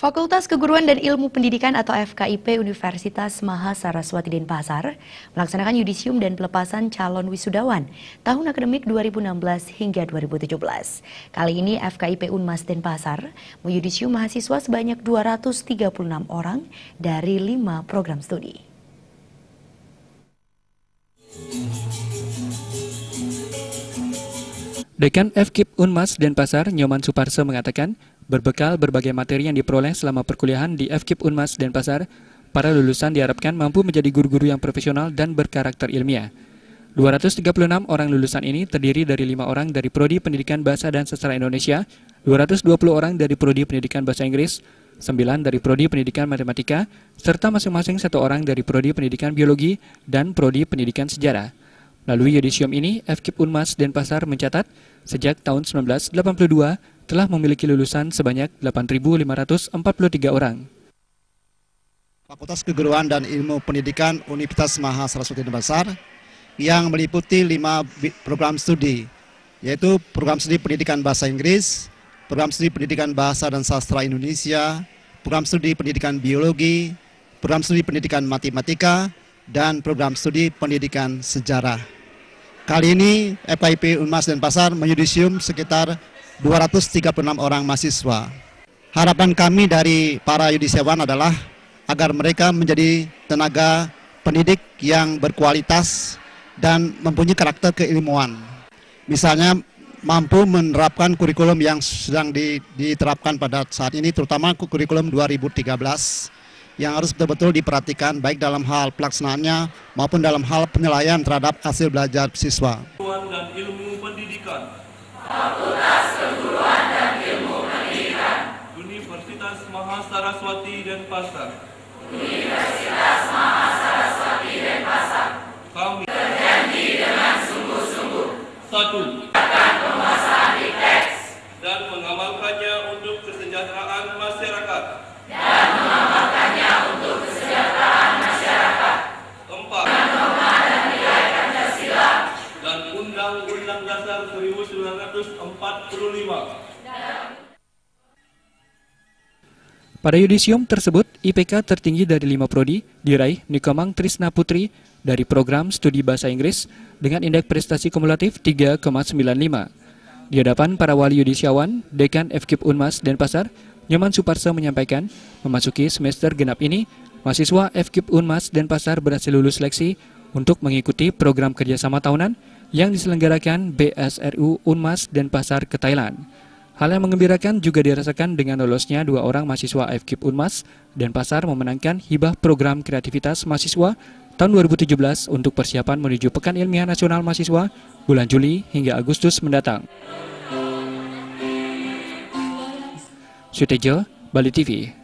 Fakultas Keguruan dan Ilmu Pendidikan atau FKIP Universitas Mahasaraswati Denpasar melaksanakan yudisium dan pelepasan calon wisudawan tahun akademik 2016 hingga 2017. Kali ini FKIP Unmas Denpasar meyudisium mahasiswa sebanyak 236 orang dari 5 program studi. Dekan FKIP Unmas Denpasar, Nyoman Suparso mengatakan, berbekal berbagai materi yang diperoleh selama perkuliahan di FKIP Unmas Denpasar, para lulusan diharapkan mampu menjadi guru-guru yang profesional dan berkarakter ilmiah. 236 orang lulusan ini terdiri dari 5 orang dari Prodi Pendidikan Bahasa dan Sastra Indonesia, 220 orang dari Prodi Pendidikan Bahasa Inggris, 9 dari Prodi Pendidikan Matematika, serta masing-masing 1 orang dari Prodi Pendidikan Biologi dan Prodi Pendidikan Sejarah. Melalui yudisium ini, FKIP Unmas Denpasar mencatat, sejak tahun 1982 telah memiliki lulusan sebanyak 8.543 orang. Fakultas Keguruan dan Ilmu Pendidikan Universitas Mahasaraswati Denpasar yang meliputi 5 program studi, yaitu program studi Pendidikan Bahasa Inggris, program studi Pendidikan Bahasa dan Sastra Indonesia, program studi Pendidikan Biologi, program studi Pendidikan Matematika, dan program studi Pendidikan Sejarah. Kali ini FKIP Unmas Denpasar menyudisium sekitar 236 orang mahasiswa. Harapan kami dari para yudisiawan adalah agar mereka menjadi tenaga pendidik yang berkualitas dan mempunyai karakter keilmuan. Misalnya mampu menerapkan kurikulum yang sedang diterapkan pada saat ini, terutama kurikulum 2013, yang harus betul-betul diperhatikan baik dalam hal pelaksanaannya maupun dalam hal penilaian terhadap hasil belajar siswa. Dan ilmu pendidikan. Fakultas Keguruan dan Ilmu Pendidikan. Universitas Mahasaraswati Denpasar. Universitas Mahasaraswati Denpasar. Kami berjanji dengan sungguh-sungguh. 1. Akan penguasaan teks dan mengamalkannya untuk kesejahteraan masyarakat. Dan mengamalkannya untuk kesejahteraan masyarakat. 4. Norma dan nilai Pancasila dan Undang-Undang Dasar 1945. Pada yudisium tersebut, IPK tertinggi dari 5 prodi diraih Nikomang Trisna Putri dari program studi Bahasa Inggris dengan indeks prestasi kumulatif 3,95. Di hadapan para wali yudisiawan, Dekan FKIP Unmas Denpasar, Nyoman Suparso menyampaikan, memasuki semester genap ini, mahasiswa FKIP Unmas Denpasar berhasil lulus seleksi untuk mengikuti program kerjasama tahunan yang diselenggarakan BSRU Unmas Denpasar ke Thailand. Hal yang mengembirakan juga dirasakan dengan lolosnya 2 orang mahasiswa FKIP Unmas Denpasar memenangkan hibah program kreativitas mahasiswa tahun 2017 untuk persiapan menuju Pekan Ilmiah Nasional Mahasiswa bulan Juli hingga Agustus mendatang. Sutejo, Bali TV.